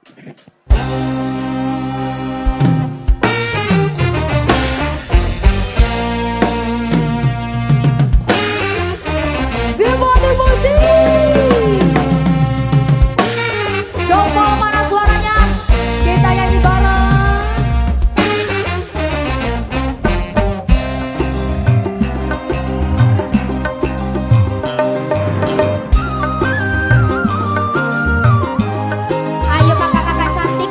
Semuanya musik. Coba mana suaranya? Kita nyanyi bareng. Ayo kakak-kakak cantik.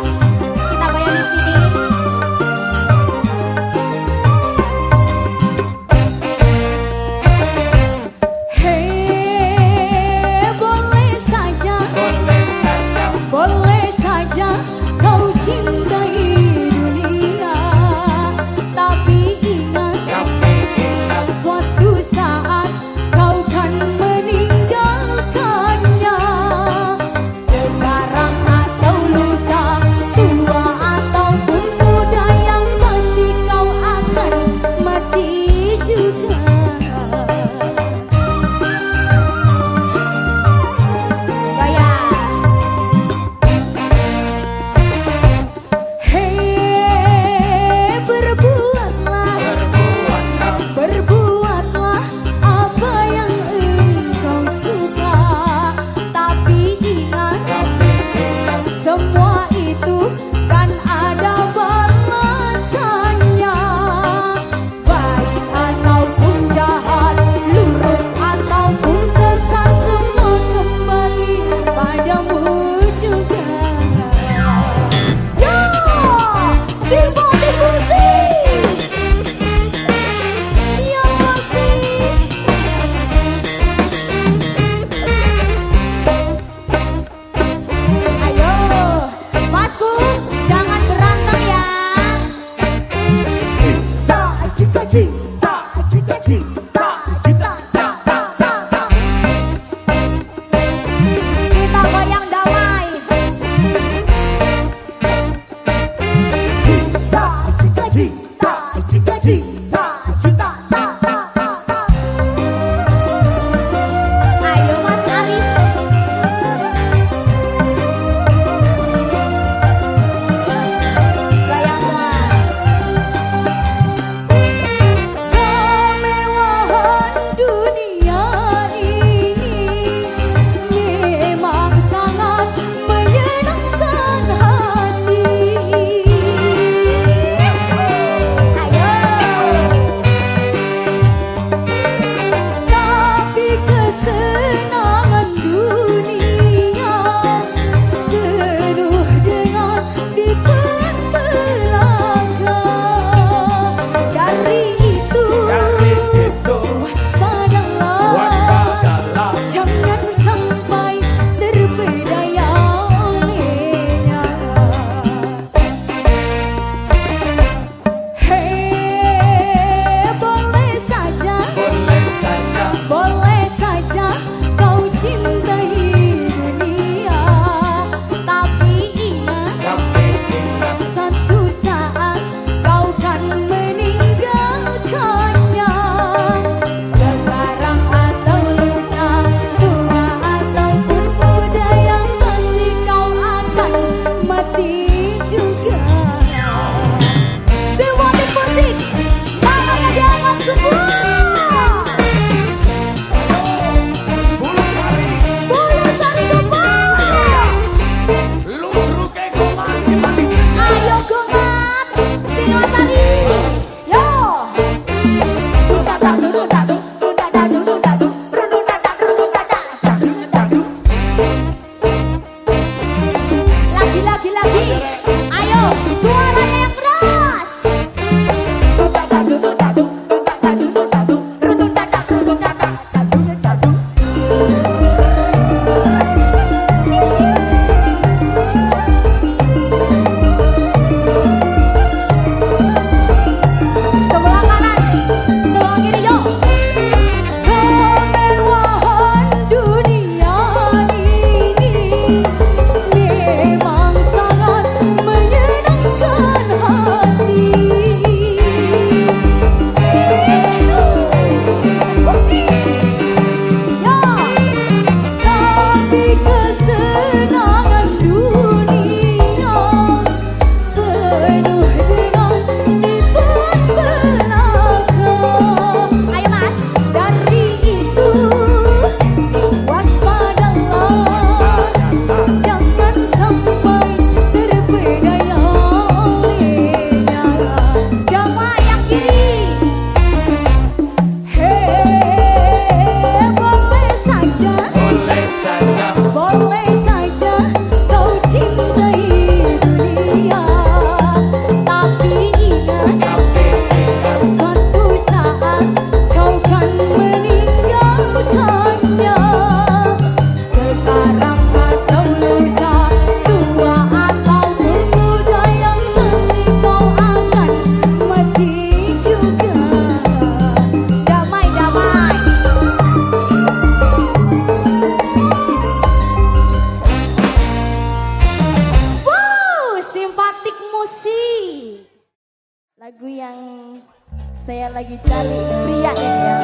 Saya lagi cari pria ya.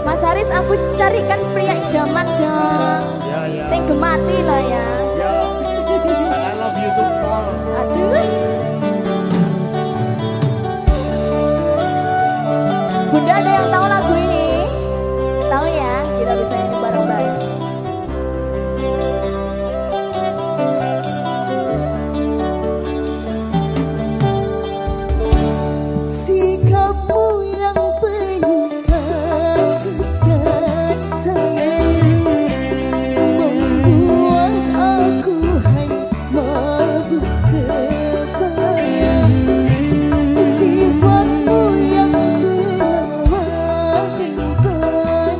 Mas Haris, aku carikan pria idaman dong. Ya. Saya gemati lah ya. Ya. I love you too, Paul. Aduh. Bunda, ada yang tahu lagu ini? Tahu ya? Kita bisa nyanyi bareng-bareng. Sikapmu yang penuh kasih dan sayang membuat aku hanya mabuk kebayang. Sifatmu yang berwarna kebahagiaan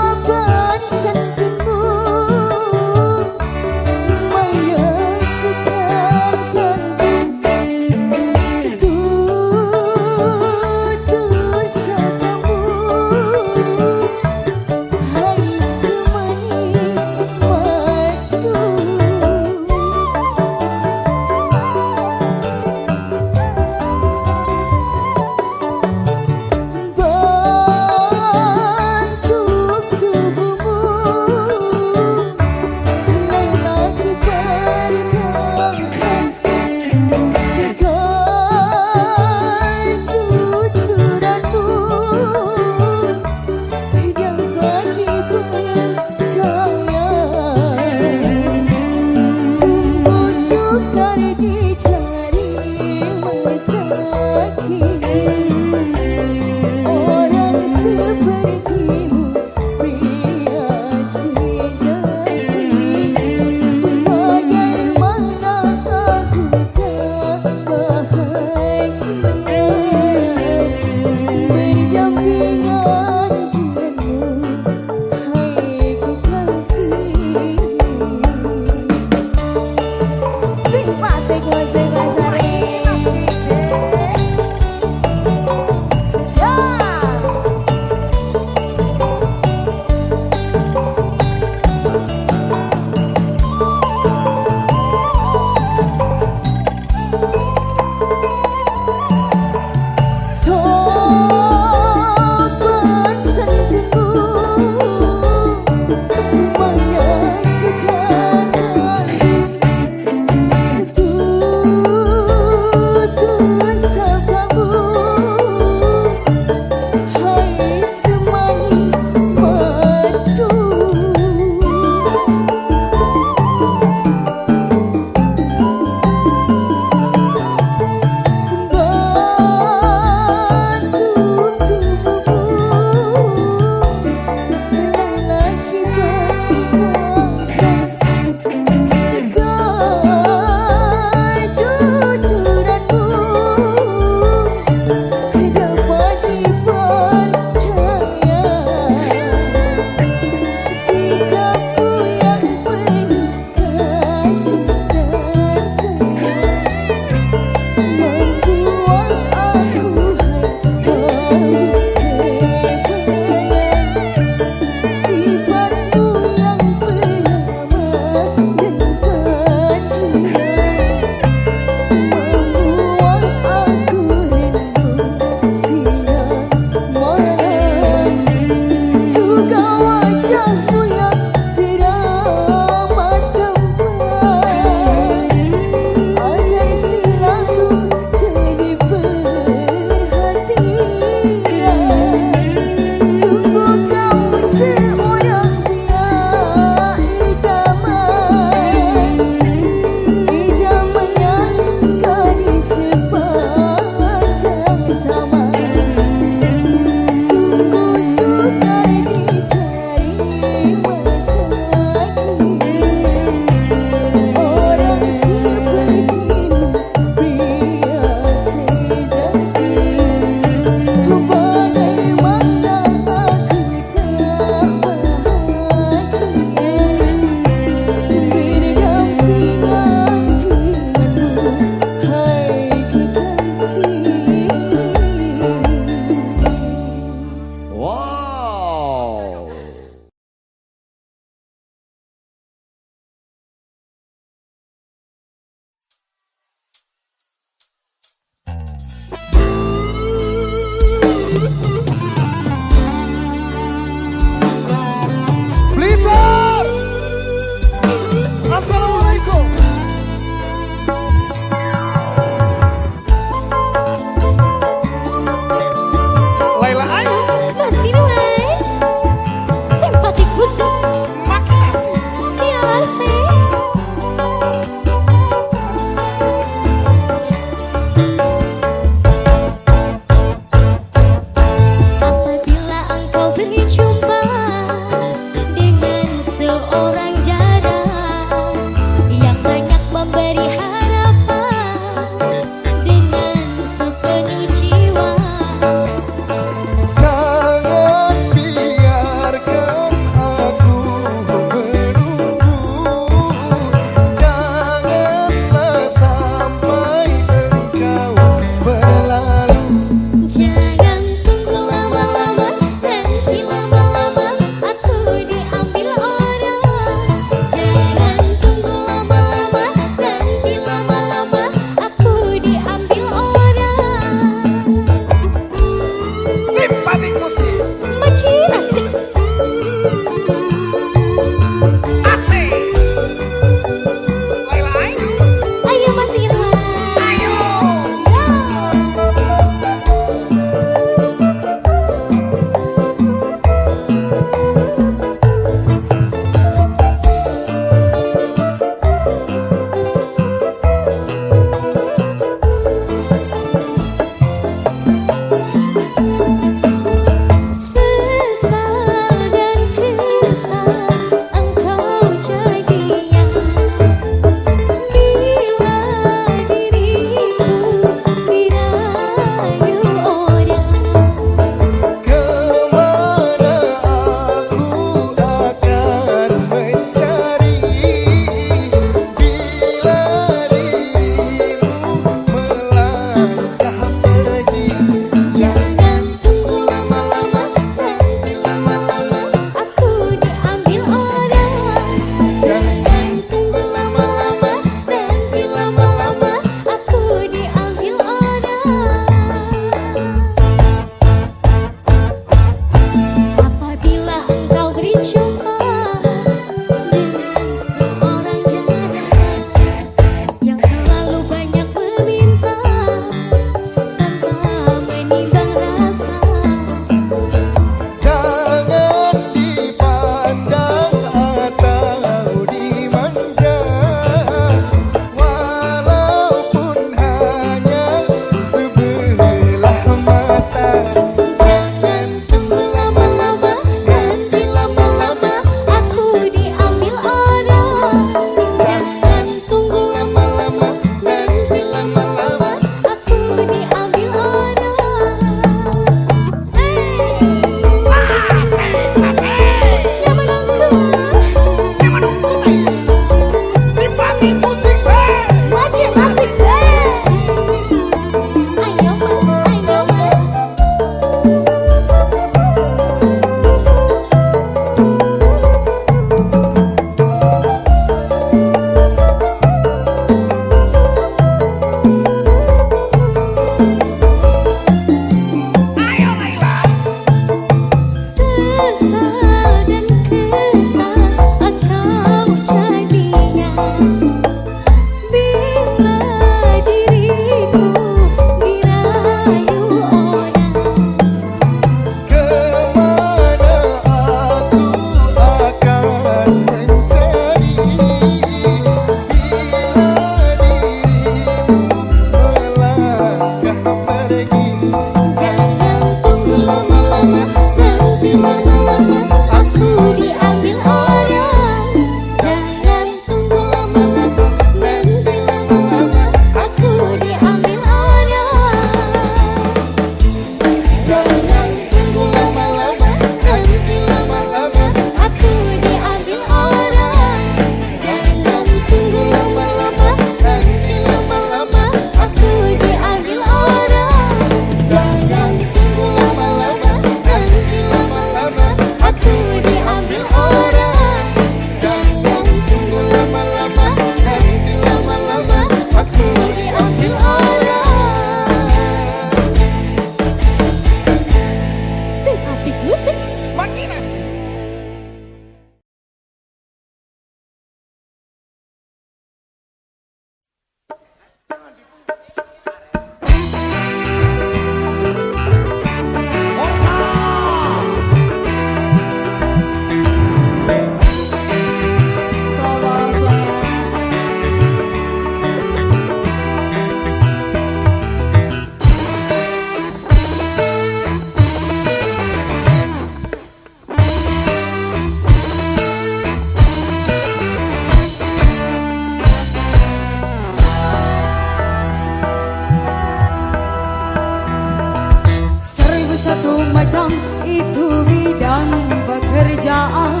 macam itu bidang pekerjaan,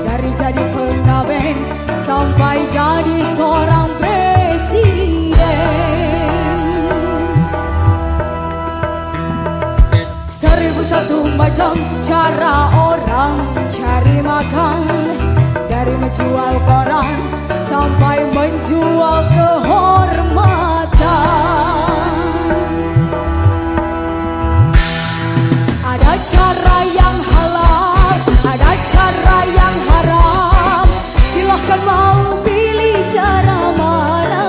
dari jadi pengamen sampai jadi seorang presiden. 1001 macam cara orang cari makan, dari menjual koran sampai menjual kehormatan. Ada cara yang halal, ada cara yang haram. Silahkan mau pilih cara mana,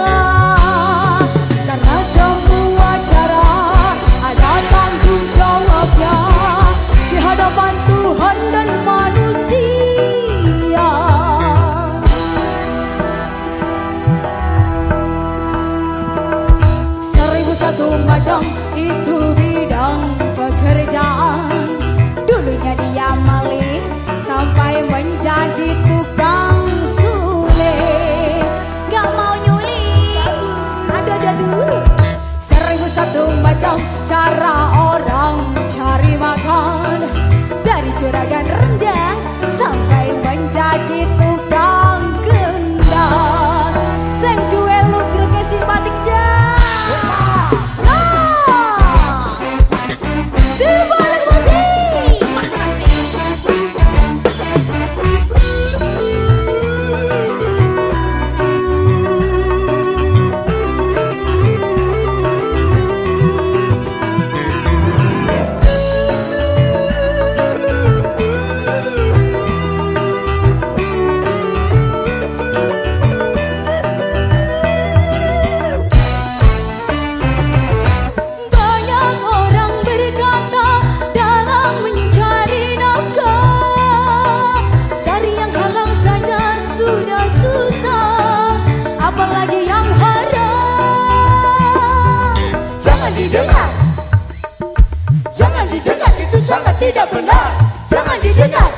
karena semua cara ada tanggung jawabnya di hadapan Tuhan dan manusia. 1001 macam itu bidang pekerjaan, dulunya dia maling sampai menjadi tukang sulit. Gak mau nyulik, ada dulu. 1001 macam cara orang cari makan, dari juragan rendah sampai menjadi tukang kendang. Sing duwe ludruke simpatik jan. Simpatik musik. Banyak orang berkata dalam mencari nafkah, cari yang halal saja sudah susah, apalagi yang haram. Jangan didengar, jangan didengar, itu sangat tidak benar. Jangan didengar,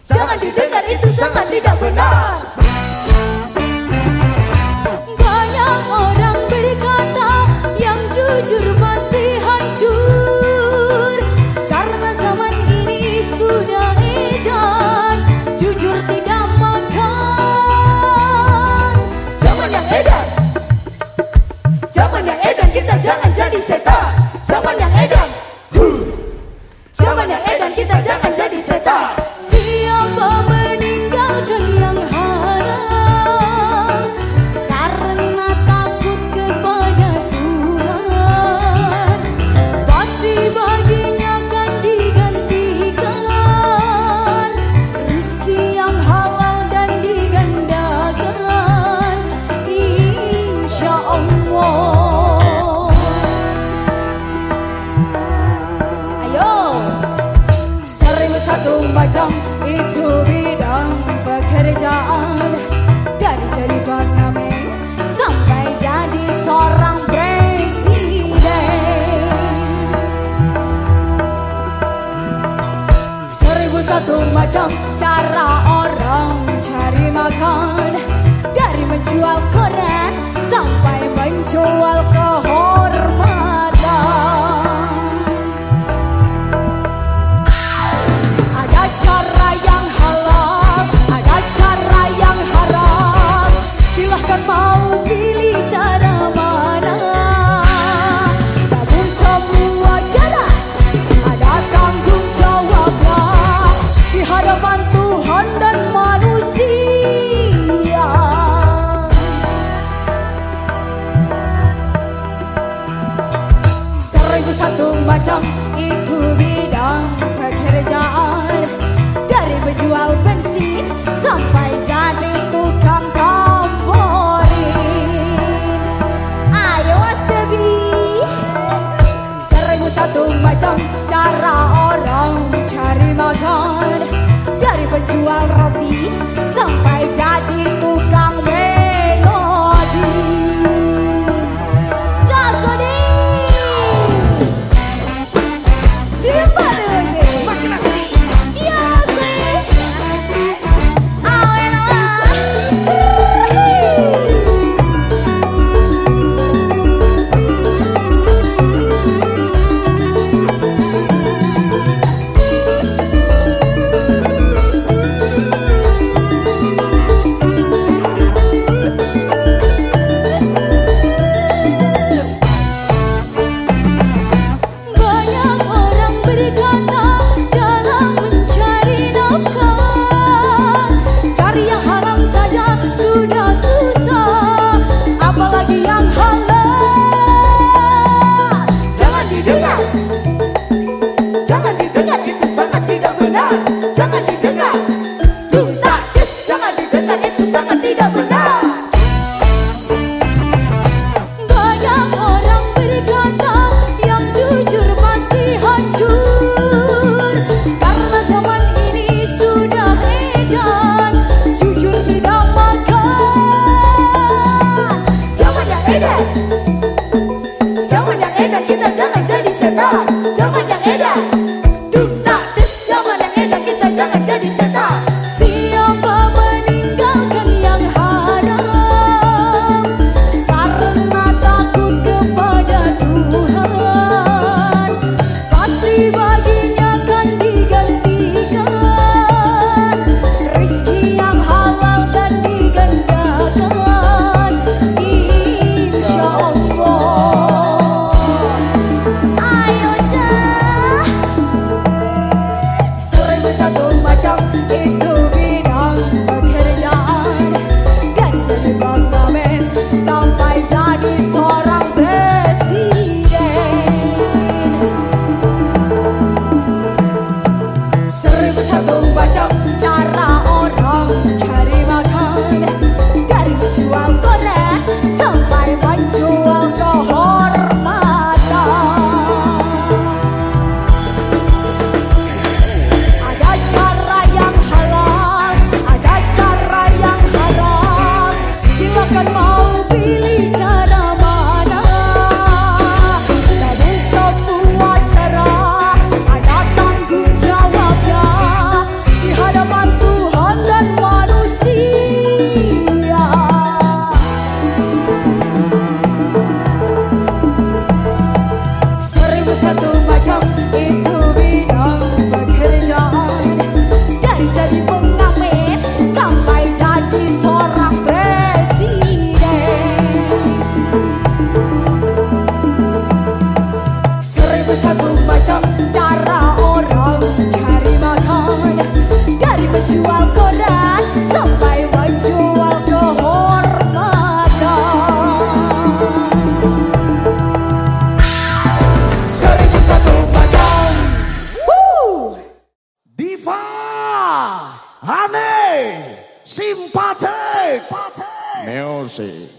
jangan didengar, itu sangat tidak benar. Banyak orang berkata yang jujur pasti hancur, karena zaman ini sudah edan jujur tidak makan. Zaman yang edan, zaman yang edan, kita jangan jadi setan. Zaman yang edan, zaman yang edan, kita jangan jadi setan. Siapa meninggalkan yang haram karena takut kepada Tuhan, pasti baginya akan digantikan macam itu bidang pekerjaan. Dari jadi pengamen sampai jadi seorang presiden. 1001 macam cara orang cari makan. Dari menjual koran sampai menjual kehormatan. Ada cara yang halal, ada cara yang haram. Silahkan mau pilih cara mana. Namun semua cara ada tanggung jawabnya di hadapan Tuhan dan manusia. 1001 macam itu bidang pekerjaan. Dari menjual bensin sampai jadi tukang komporin. Ayo Mas Debi. 1001 macam cara orang cari makan. Dari penjual roti sampai jadi tukang melodi. Jasodi. Siapa tuh sih? Ya sih. Awena. Banyak orang berkata dalam mencari nafkah, cari yang haram saja sudah susah, apalagi yang halal. Jangan didengar, jangan didengar, itu sangat tidak benar. Jangan didengar, tuntas, jangan didengar, itu sangat tidak benar. Banyak orang berkata yang jujur pasti hancur, karena zaman ini sudah edan, jujur tidak makan. Zaman yang edan, zaman yang edan, kita jangan jadi setan. Zaman yang edan, tuntas, zaman yang edan, kita jangan jadi setan. Siapa meninggalkan yang haram karena takut kepada Tuhan, pasti baginya akan digantikan rezeki yang halal dan digandakan, insya Allah. Ayo Cah. 1001 macam itu bidang pekerjaan. Dari jadi pengamen sampai jadi seorang presiden. 1001 macam cara orang cari makan. Dari menjual koran sampai menjual kehormatan. Ada cara yang halal, ada cara yang haram. Silakan mau pilih cara mana. Namun semua cara ada tanggung jawabnya di hadapan Tuhan dan manusia. 1001 macam itu bidang pekerjaan. Dari jadi pengamen sampai jadi seorang presiden. 1001 macam cara orang cari makan. Dari menjual koran sampai menjual kehormatan. 1001 macam. Diva Hane Simpatik Music.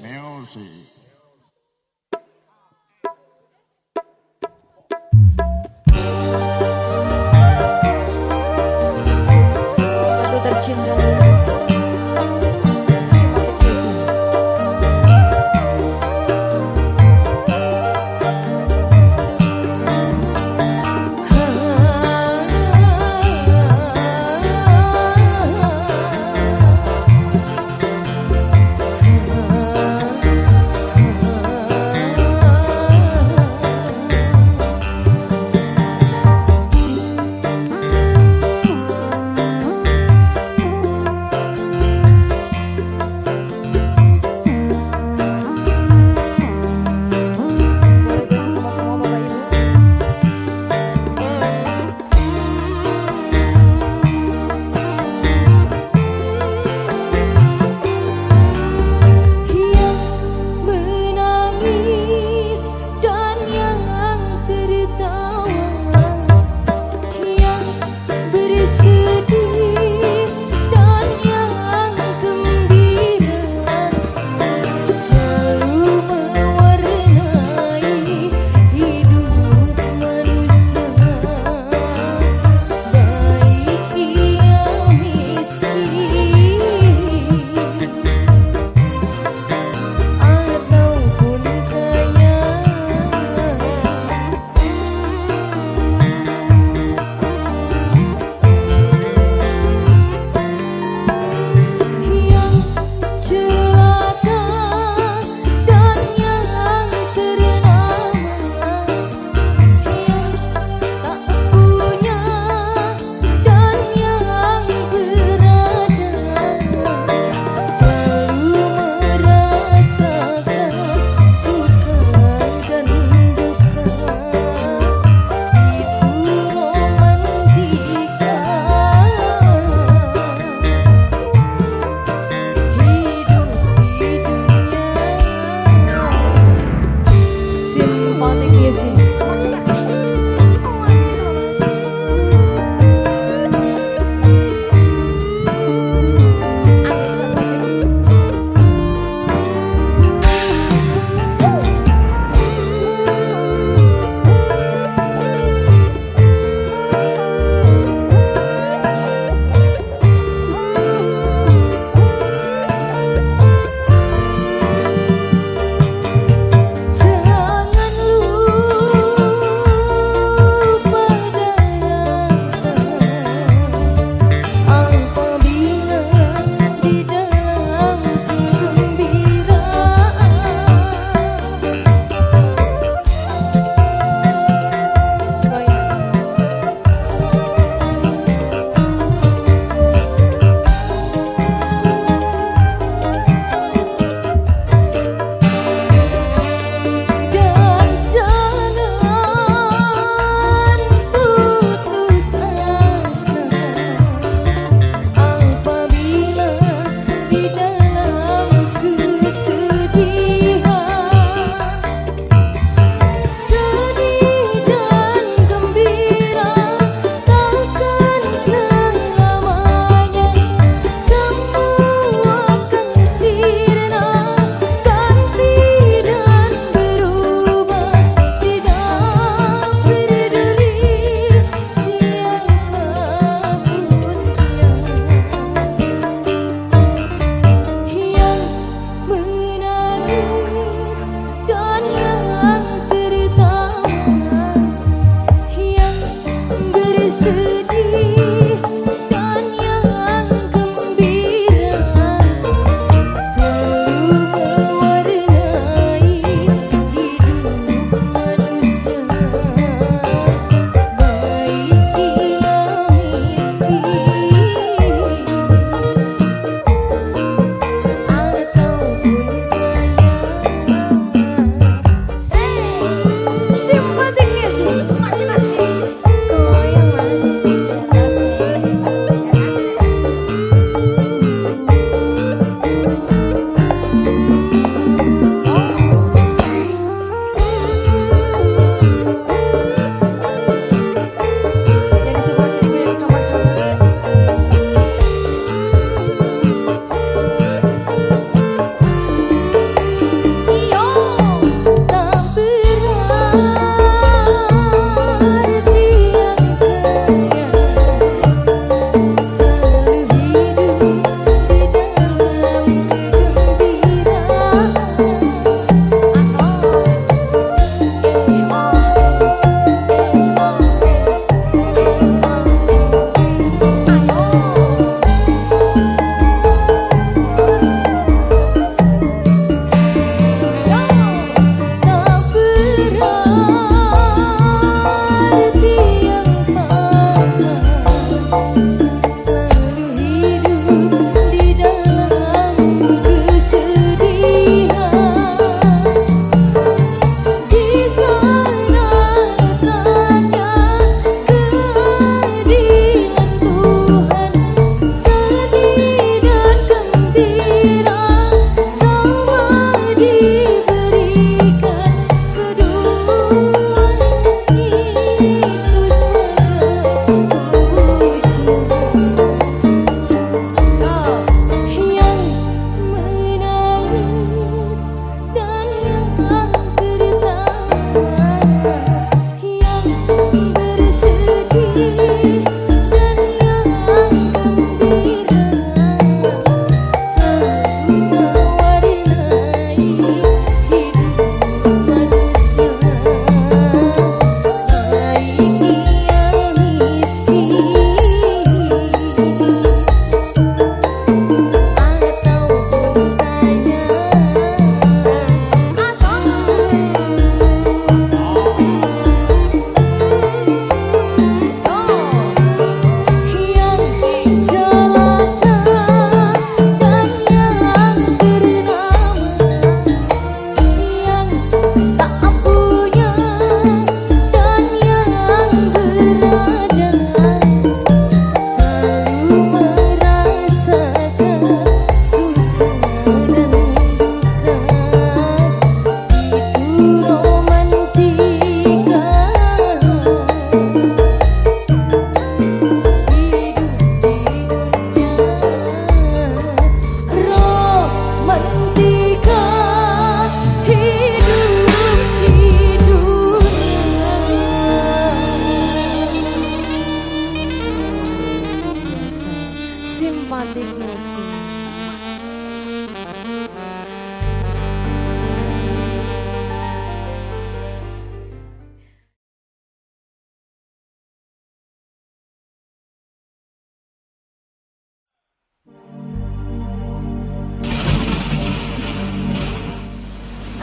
romantic music.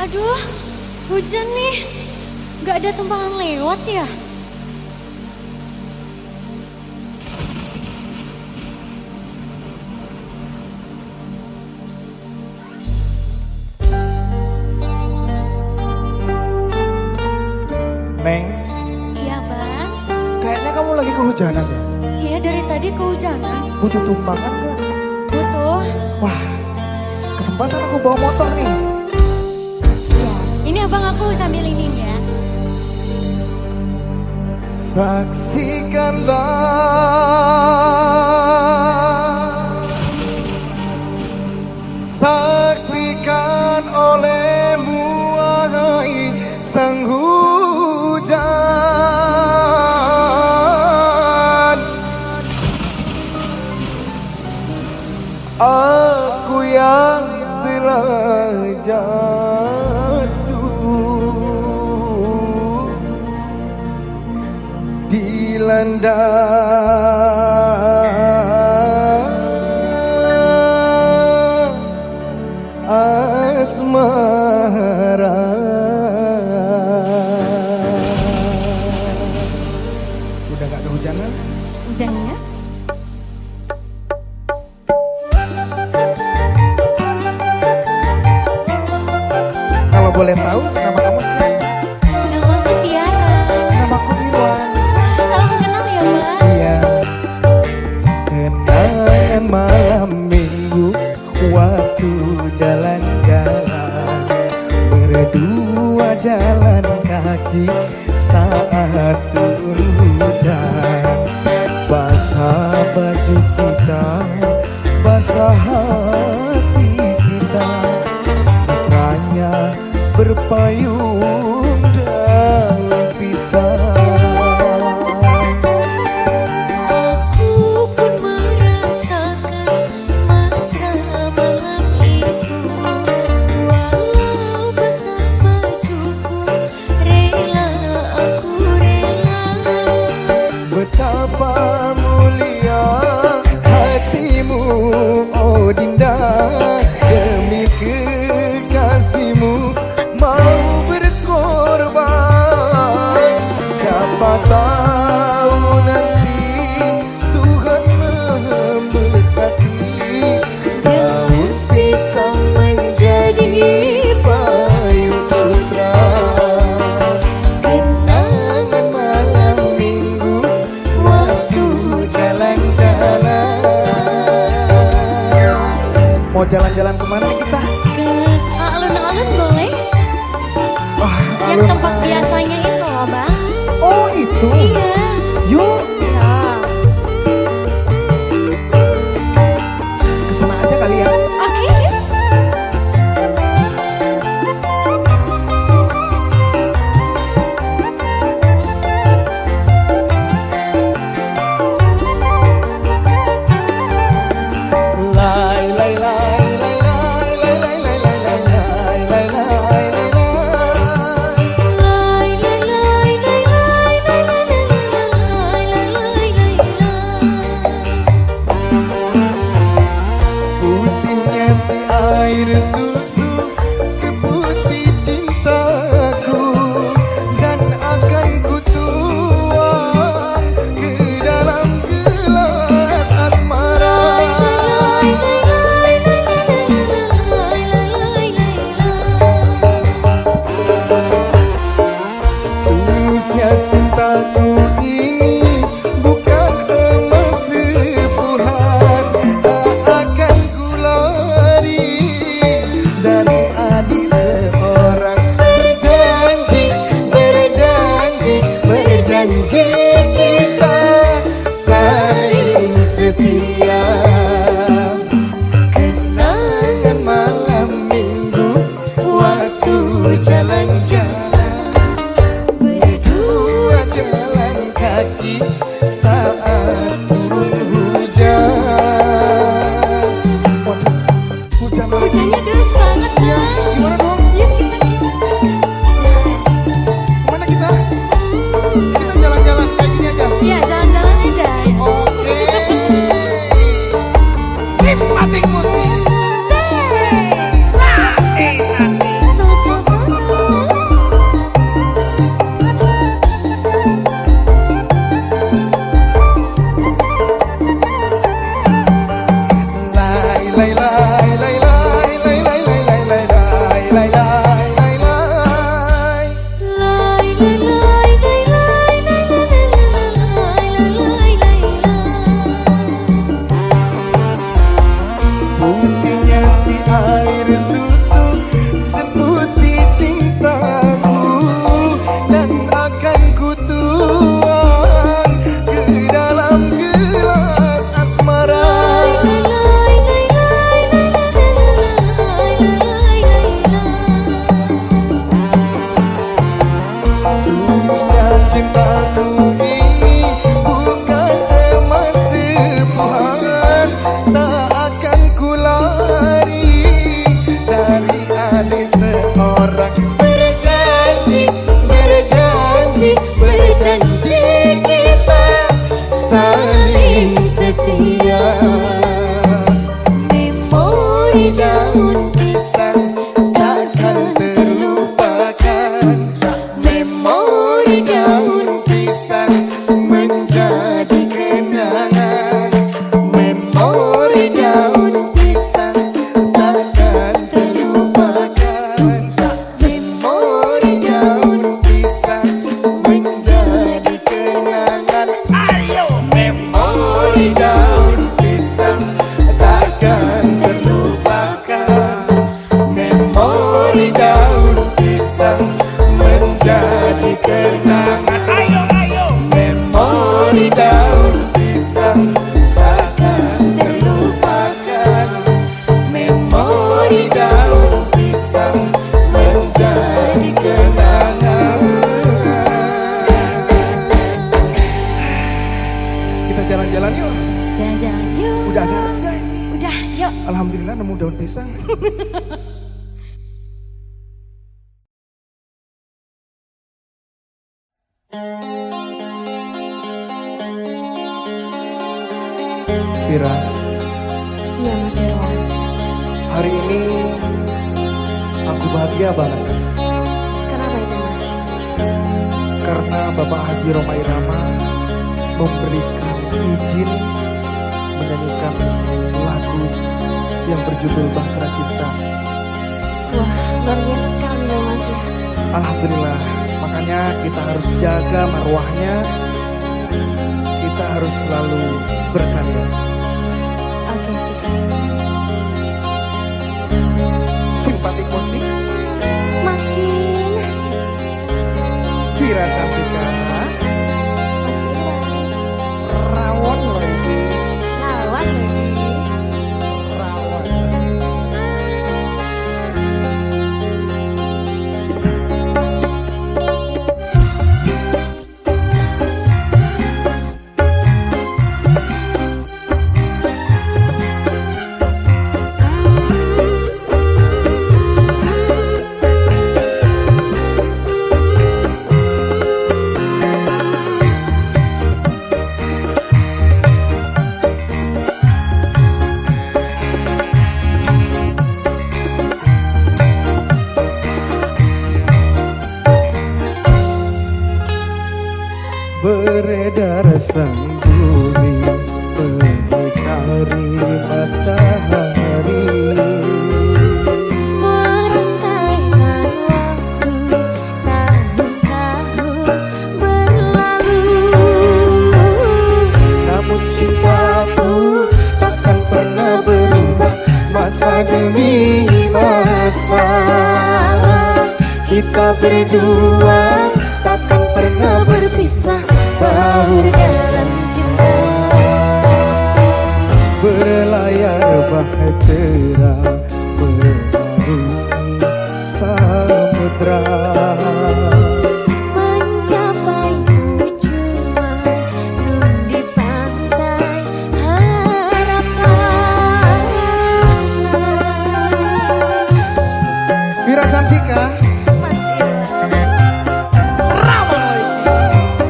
Aduh, hujan nih. Gak ada tumpangan lewat ya? Neng, Iya bang. kayaknya kamu lagi kehujanan ya? Iya dari tadi kehujanan. Butuh tumpangan gak? Butuh. Wah, kesempatan aku bawa motor nih. Ya. Ini abang aku sambil ini ya. Saksikan olehmu wahai sang hujan. Aku yang telah jatuh dilanda asmara. Udah gak kehujanan? Udah ya? Kalau boleh tahu nama kamu siapa? Nama aku Tiara. Namaku Irwan. Salam kenal ya bang. Iya. Kenangan malam minggu waktu jalan-jalan, berdua jalan kaki saat turun hujan. Basah baju kita, basah hati kita, mesranya berpayung daun pisang. Aku pun merasakan mesra malam itu. Walau basah bajuku, rela aku rela. Betapa mulia hatimu, oh Dinda, demi kekasihmu mau berkorban. Siapa tahu nanti Tuhan memberkati, daun pisang menjadi payung sutra. Kenangan malam minggu waktu jalan-jalan. Mau jalan-jalan kemana nih kita? Ke alun-alun boleh? Wah, Yang tempat biasanya itu loh bang. Oh itu? Iya. Yuk, Ya. kesana aja kali ya. Oke yuk. Lai lai lai lai lai lai lai lai lai lai lai lai lai lai. Lai lai lai lai lai lai lai lai lai. Putihnya si air susu seputih cintaku, dan akan ku tuang ke dalam gelas asmara. Tulisnya cintaku ini bukan emas sepuhan, tak akan ku lari dari adik seorang. Berjanji, berjanji, berjanji kita saling setia. Memori daun pisang takkan terlupakan. Memori daun pisang menjadi kenangan. Memori daun pisang takkan terlupakan. Memori daun pisang menjadi kenangan. Ayo, memori daun pisang takkan terlupakan. Memori daun pisang menjadi kenangan. Ayo, ayo, memori daun pisang takkan terlupakan. Memori daun pisang menjadi kenangan. Kita jalan-jalan yuk. Jalan-jalan yuk. Udah ada enggak? Udah, yuk. Alhamdulillah nemu daun pisang. Vira, Iya Mas Irwan. hari ini aku bahagia banget Kenapa itu Mas? karena Bapak Haji Roma Irama memberikan izin menyanyikan lagu yang berjudul Bahtera Cinta. Wah, luar biasa sekali ya Mas ya. Alhamdulillah, makanya kita harus jaga marwahnya. Kita harus selalu berkarya. Oke sih. Simpatik musik Makin Vira Cantika, Mas Irwan. rawon lagi, Lawan lagi. rawon. Beredar sang bumi mengitari matahari. Merentaikan waktu tahun-tahun berlalu. Namun cintaku takkan pernah berubah masa demi masa. Kita berdua takkan pernah berpisah dalam cinta. Berlayar bahtera mengarungi samudra. Mencapai tujuan di pantai harapan. Vira Cantika, Mas Irwan.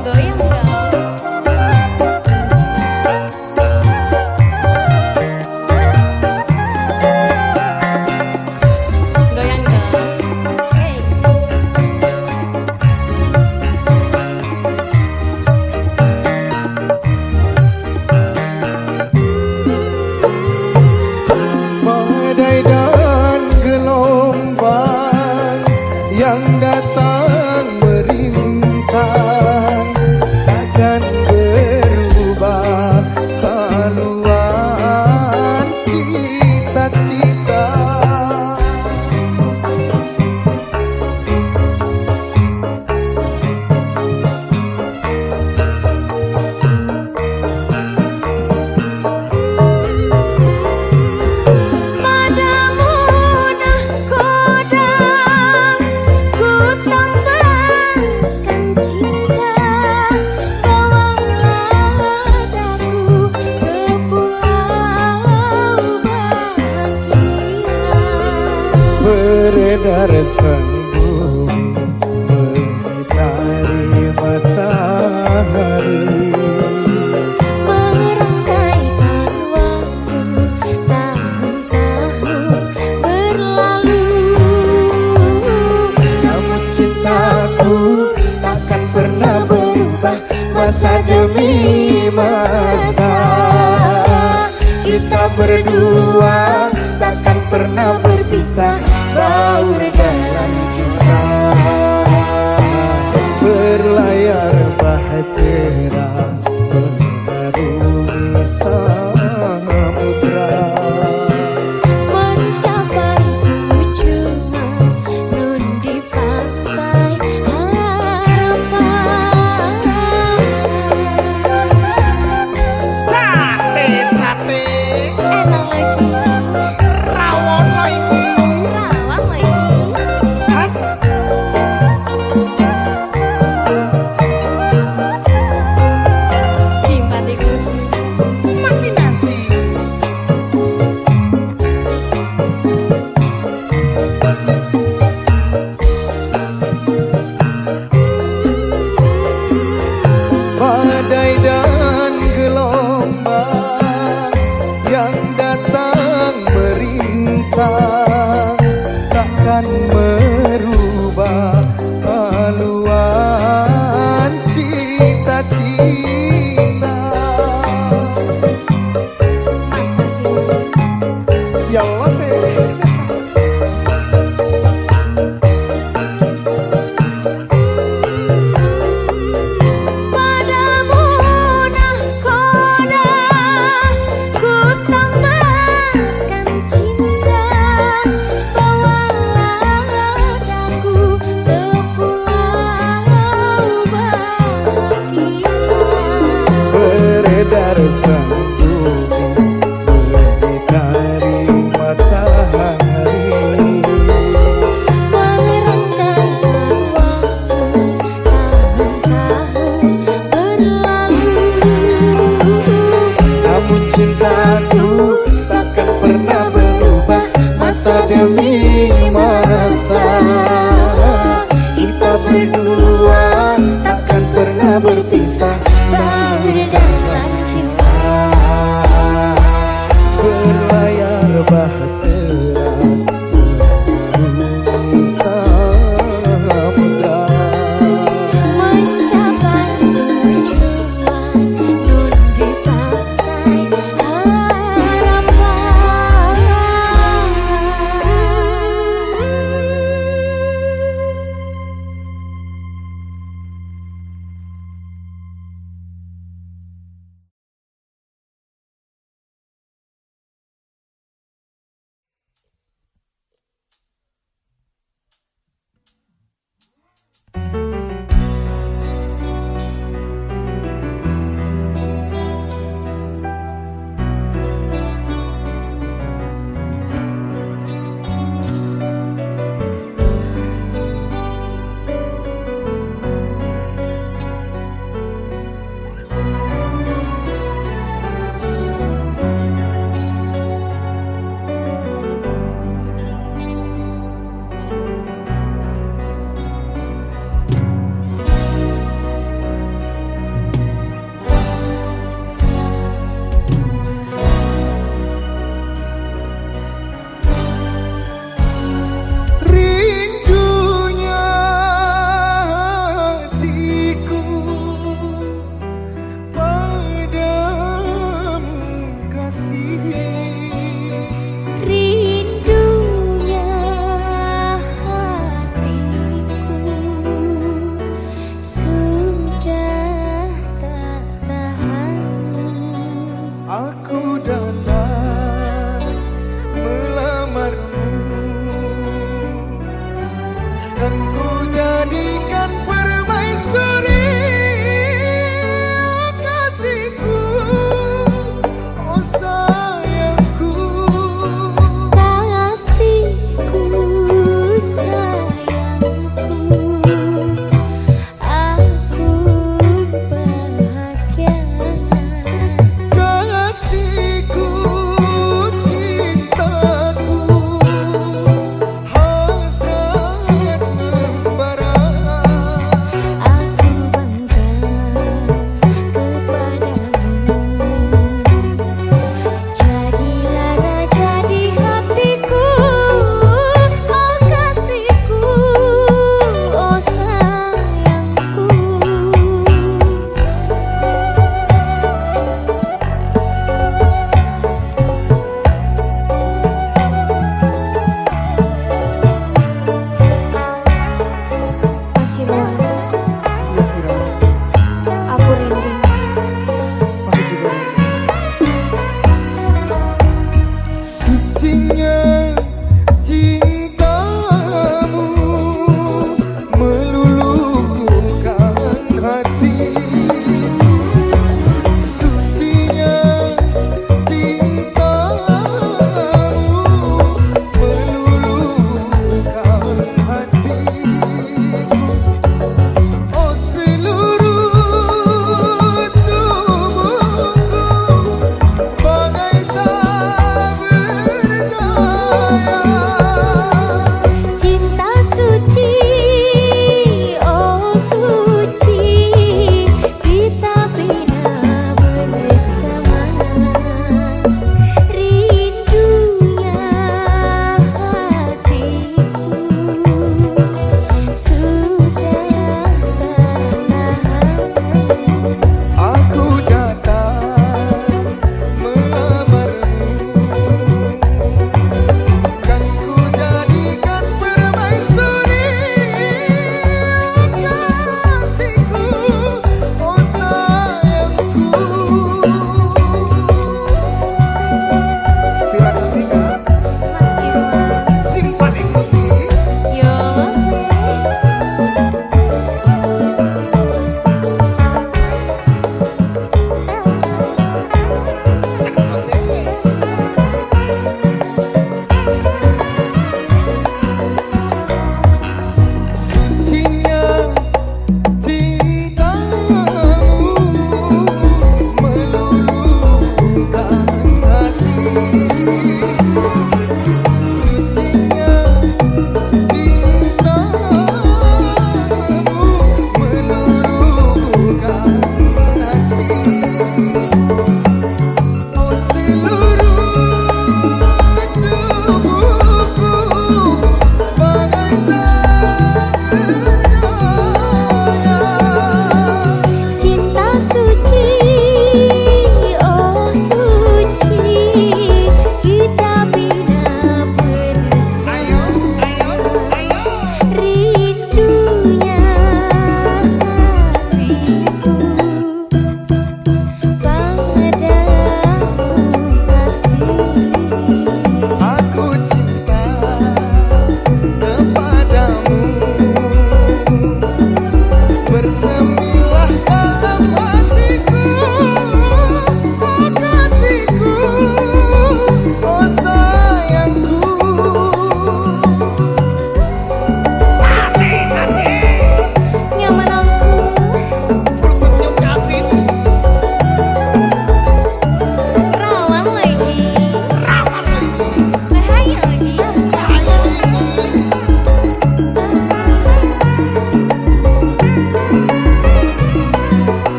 Goyang dong. beredar sembunyi mengitari matahari. Merangkaikan waktu tahun-tahun berlalu. Namun cintaku takkan pernah berubah masa demi masa. Kita berdua takkan pernah berpisah, baur dalam cinta. Berlayar bahtera mengarungi samudra. Mencapai tujuan nun di pantai harapan. Sate Enak lagi, rawon lagi. rawang lagi. Simpatikus. Makin nasi. Badai dan gelombang yang datang merintang takkan merubah haluan cita-cita. Ya Allah sih. Padamu nahkoda ku tambahkan cinta. Bawalah aku ke pulau bahagia. Beredar sembunyi mengitari matahari. Merangkaikan waktu tahun-tahun berlalu. Namun cintaku takkan pernah berubah masa demi masa. Kita berdua takkan pernah berpisah, Baur dalam cinta. berlayar bahtera mengarungi samudra. Mencapai tujuan nun di pantai Rindunya hatiku padamu kasih. rindunya hatiku sudah tak tahan. Aku datang melamarmu dan ku jadikan permaisuri kasihku. Oh sayangku, Kasihku, sayangku, aku bahagia. kasihku.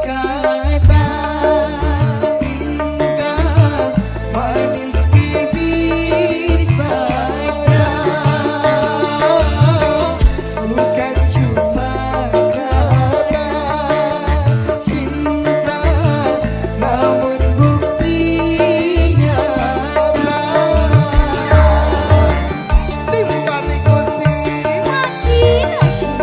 kata indah manis bibir saja, bukan cuma kata cinta, namun buktinya simpatiku Makin asyik.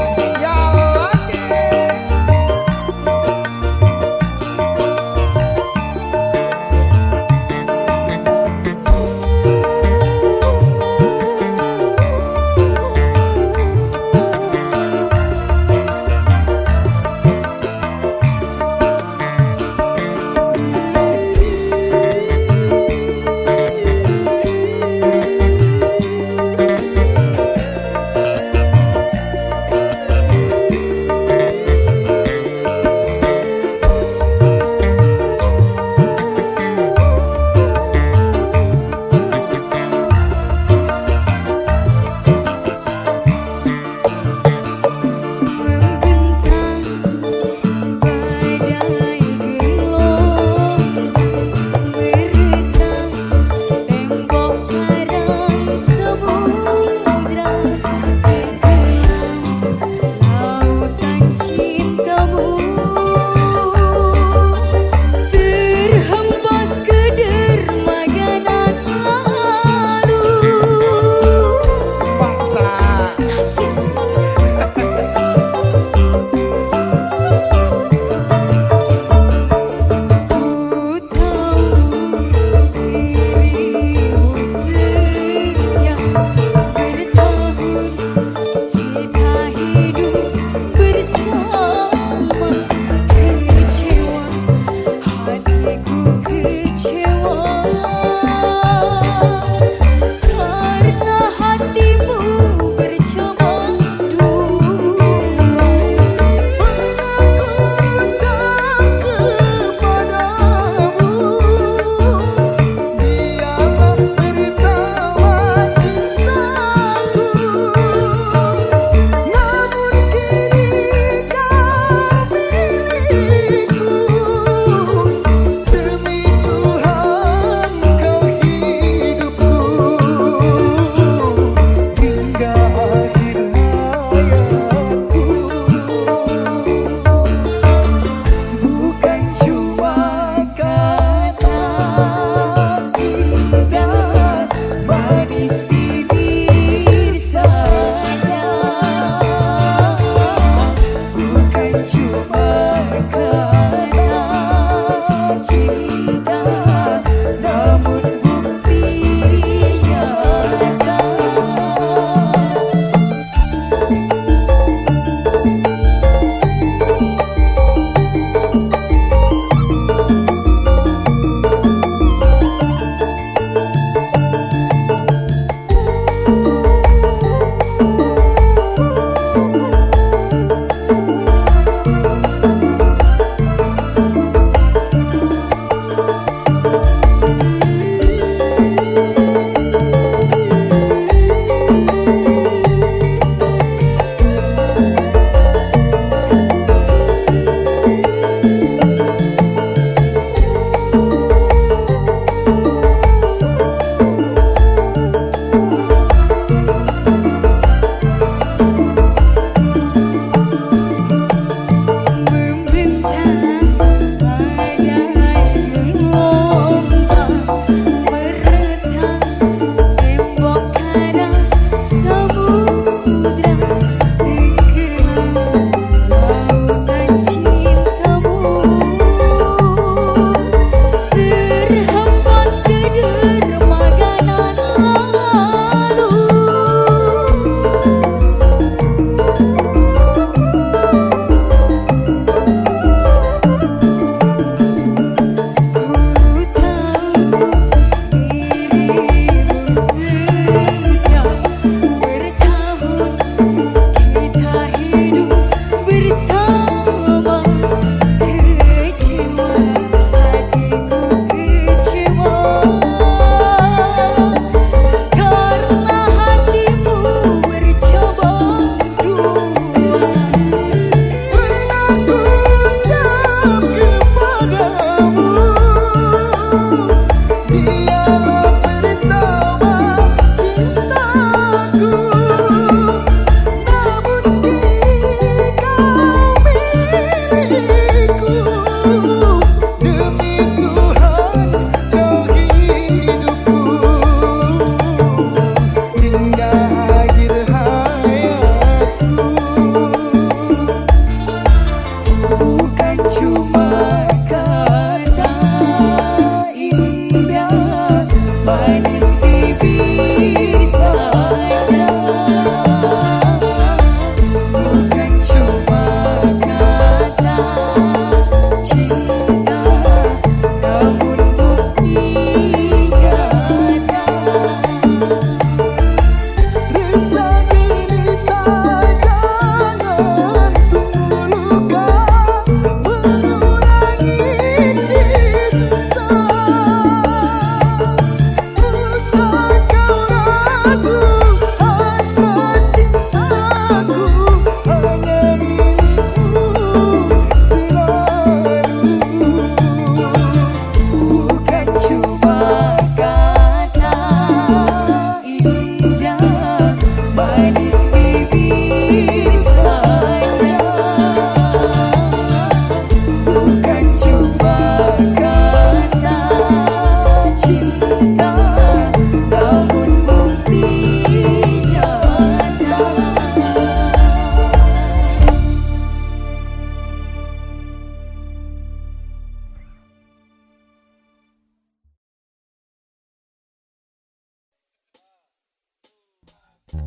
ya cuma kata Duda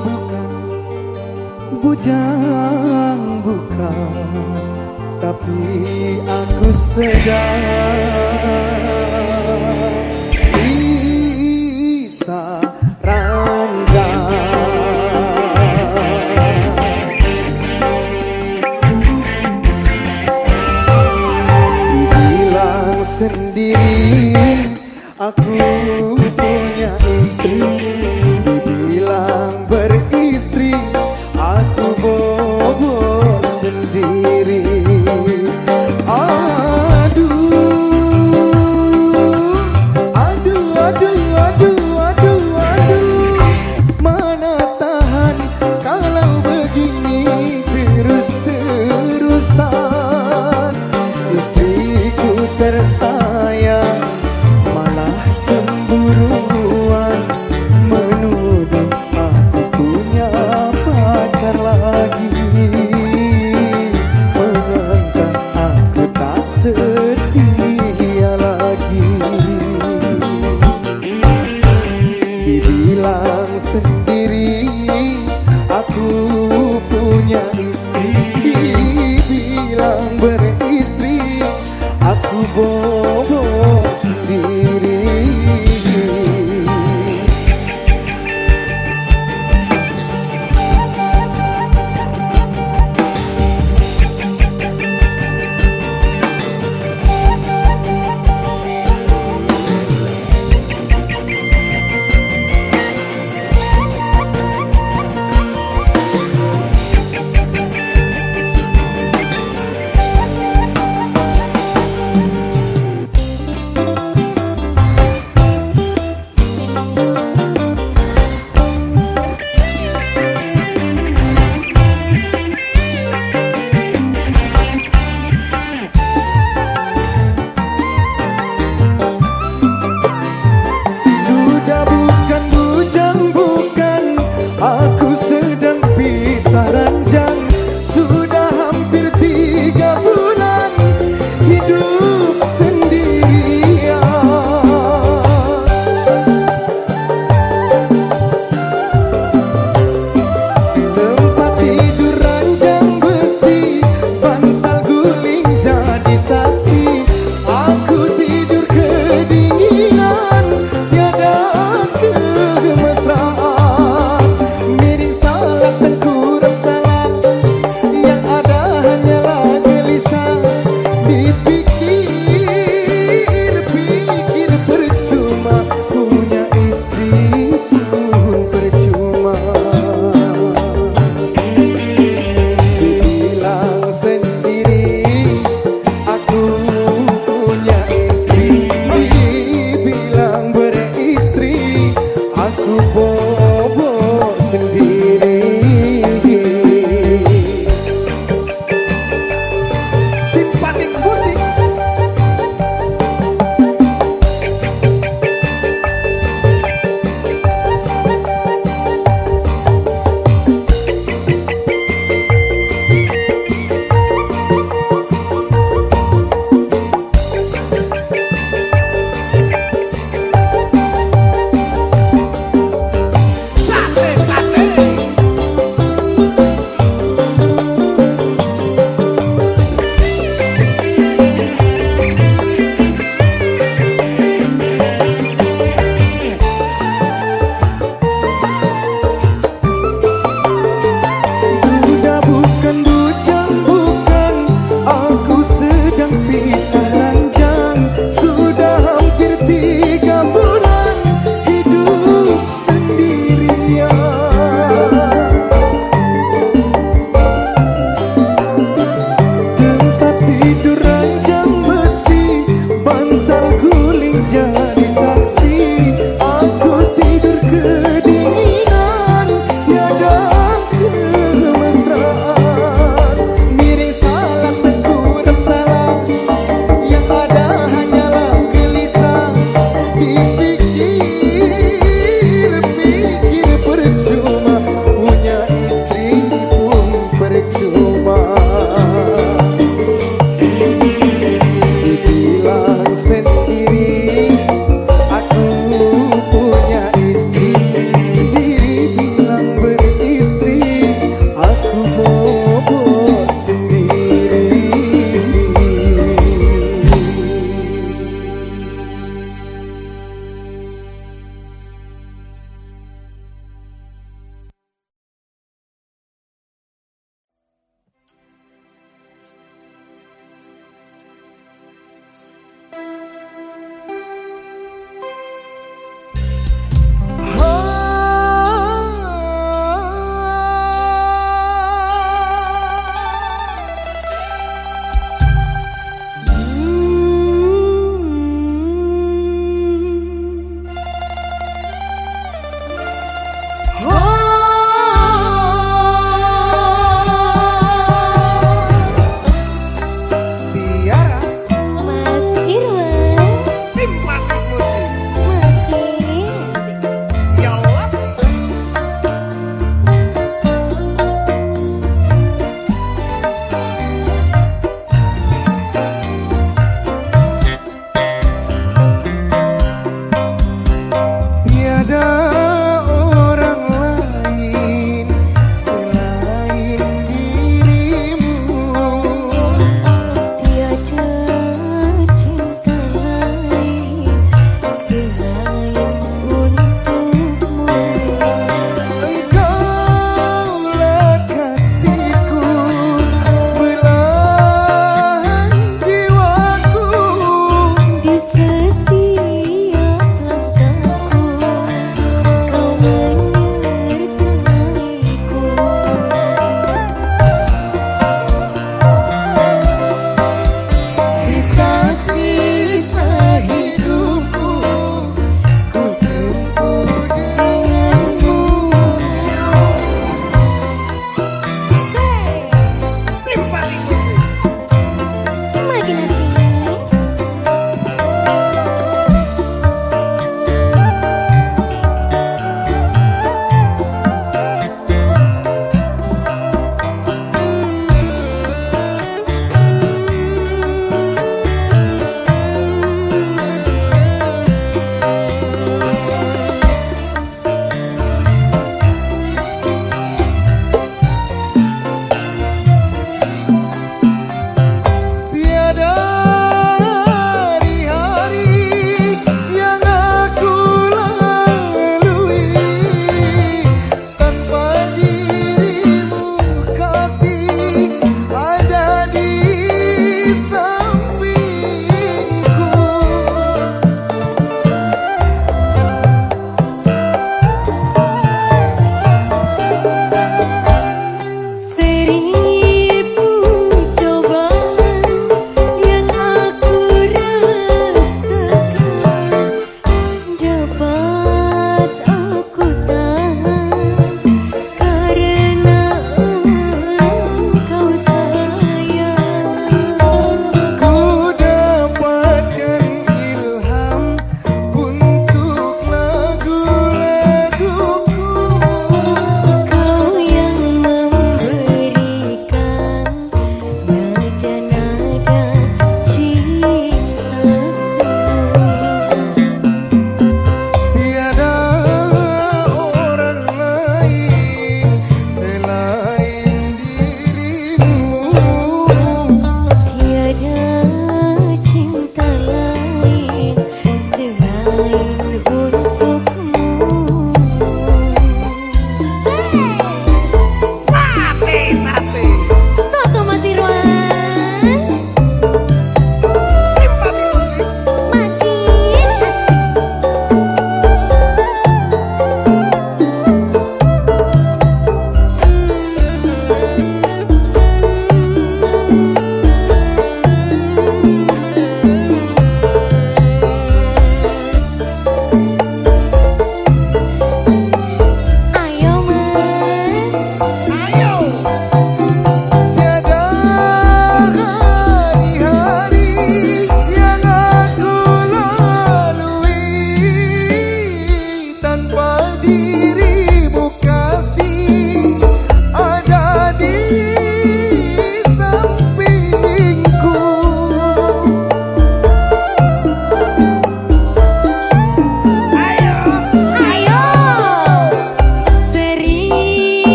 bukan, bujang bukan, tapi aku sedang bisa rangga. Dibilang sendiri aku punya istri, dibilang beristri aku bobo sendiri. Aduh, mana tahan kalau begini terus-terusan. Istriku tersayang malah cemburuan, menuduh aku punya pacar lagi, menganggap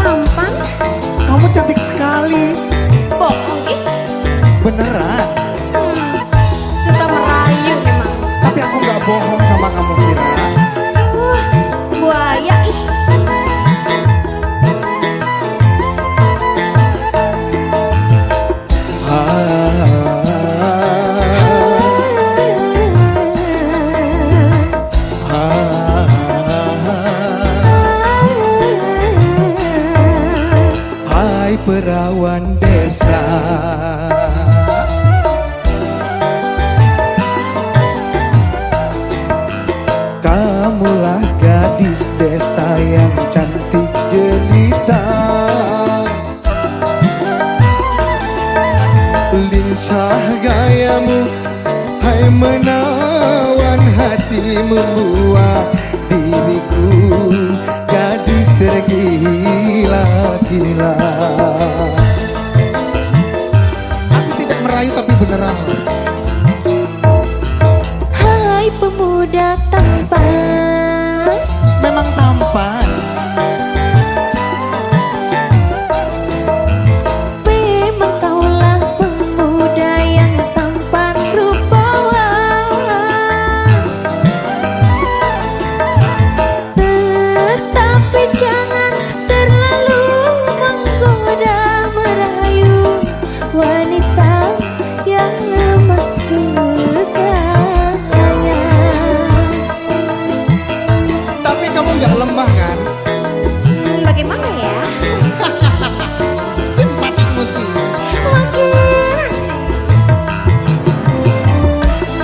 tampan. Kamu cantik sekali. Bohong ih. Beneran. Suka merayu memang. Tapi aku nggak bohong sama kamu, Vira. Buaya ih. Hai perawan desa, kamulah gadis desa yang cantik jelita, lincah gayamu, hai menawan hati, membuat diriku jadi tergila-gila. Aku tidak merayu tapi beneran. Hai pemuda tampan. Memang tampan. Memang kaulah pemuda yang tampan rupawan. Tetapi jangan terlalu menggoda merayu wanita yang lemah sukanya. Tapi kamu nggak lemah kan? Bagaimana ya? Simpatimu sih. Makin asik.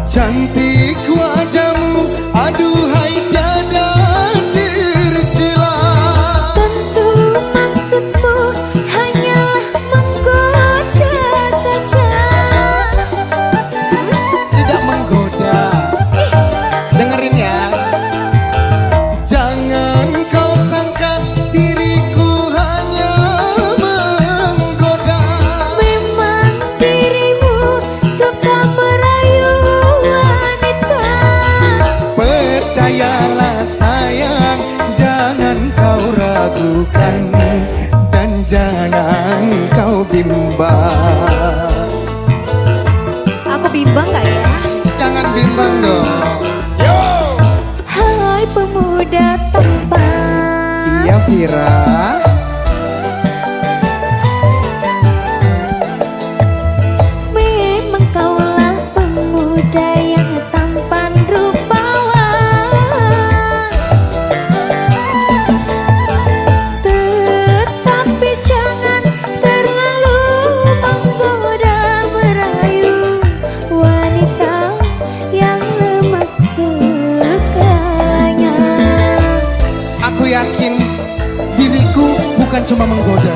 Cantik wajahmu, aduhai tiada tercela. Tentu maksudmu hanyalah menggoda saja. Tidak menggoda. Dengerin ya. Jangan kau sangka diriku hanya menggoda. Memang dirimu suka merayu wanita. Percayalah sayang, jangan kau ragukan dan jangan kau bimbang. Aku bimbang gak ya? Jangan bimbang dong. Yo, Hai pemuda tampan. iya Vira. Memang kaulah pemuda yang tampan rupawan. Tetapi jangan terlalu menggoda merayu wanita yang lemah sukanya. Aku yakin diriku bukan cuma menggoda,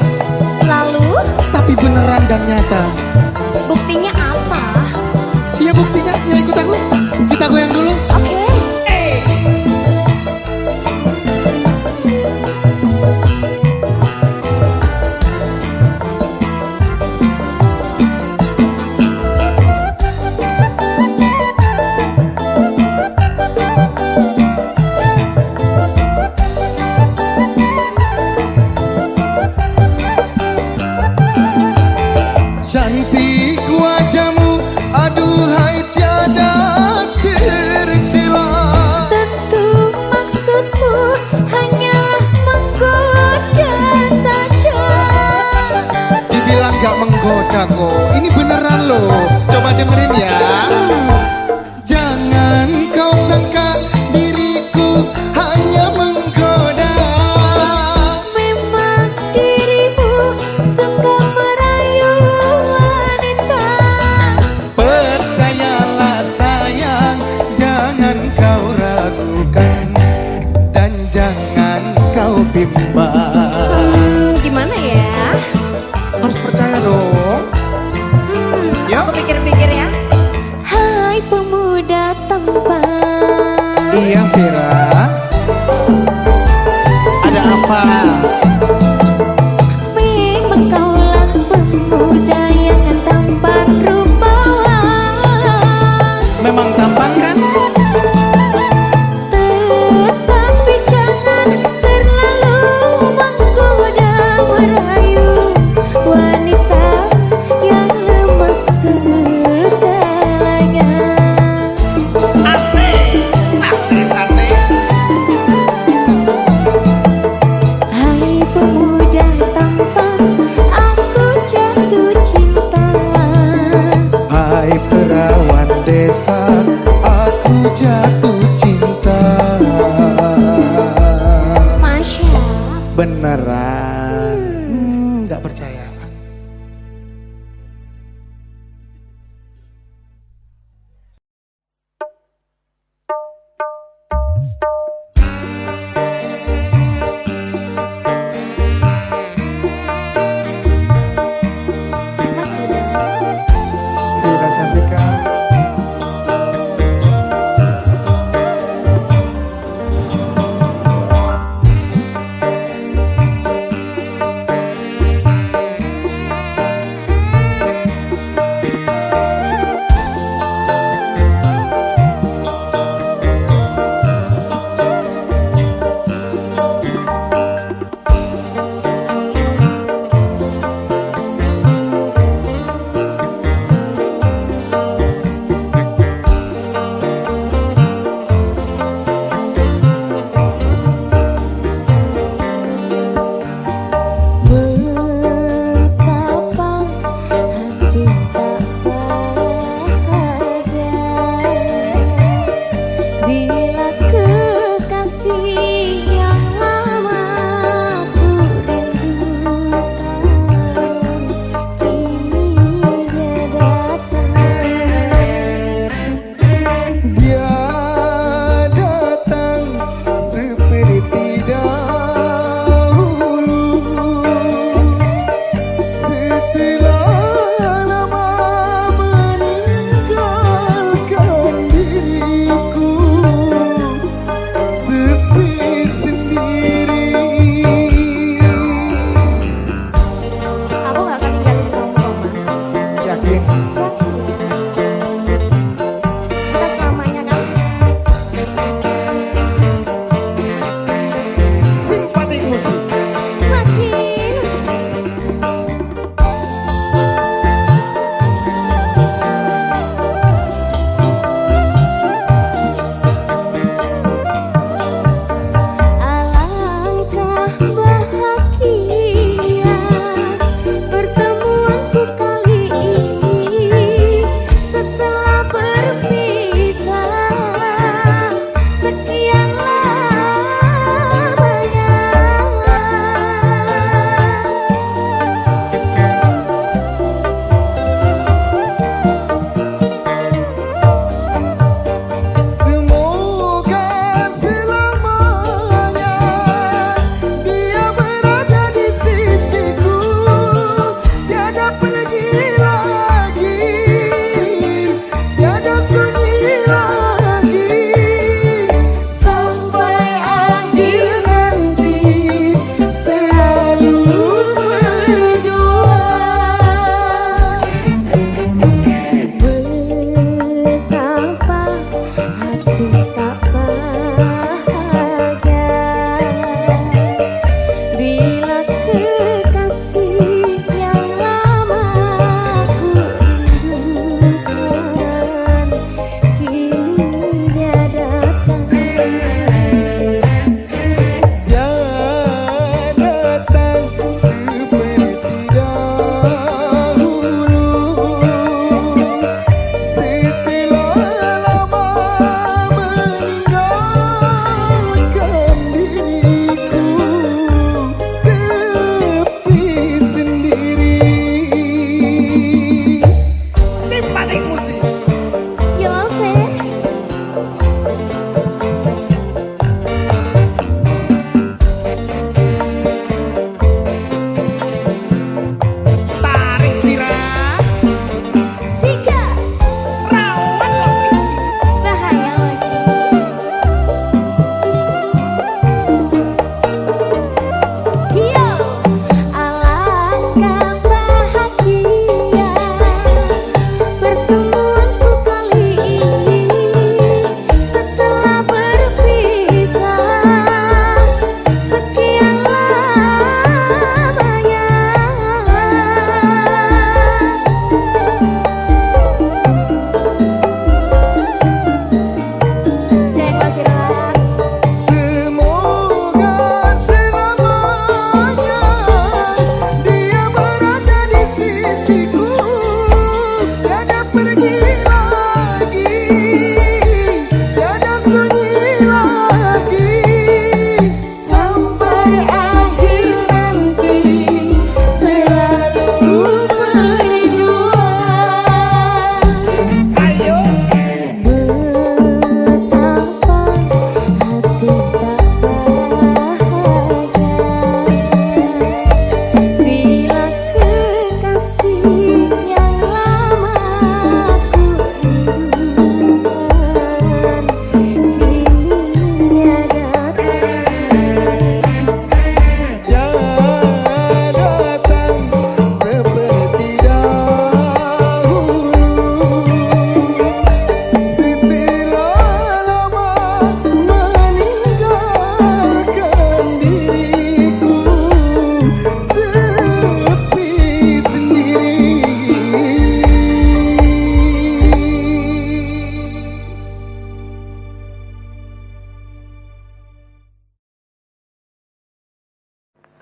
Lalu tapi beneran dan nyata. buktinya apa? Iya buktinya, ya ikut aku. Kita goyang dulu. Oke. Cantik pemuda tampan. Iya Vera. Ada apa? Memang kaulah pemuda yang tampan rupawan. Memang tampan kan? Tetapi jangan terlalu menggoda merayu wanita yang lemah segalanya. Asik, sate-sate. Hai pemuda tampan, aku jatuh cinta. Hai perawan desa, aku jatuh cinta. Masya. Beneran? Nggak percaya. Mas udah. Vera Cantika.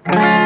Bye.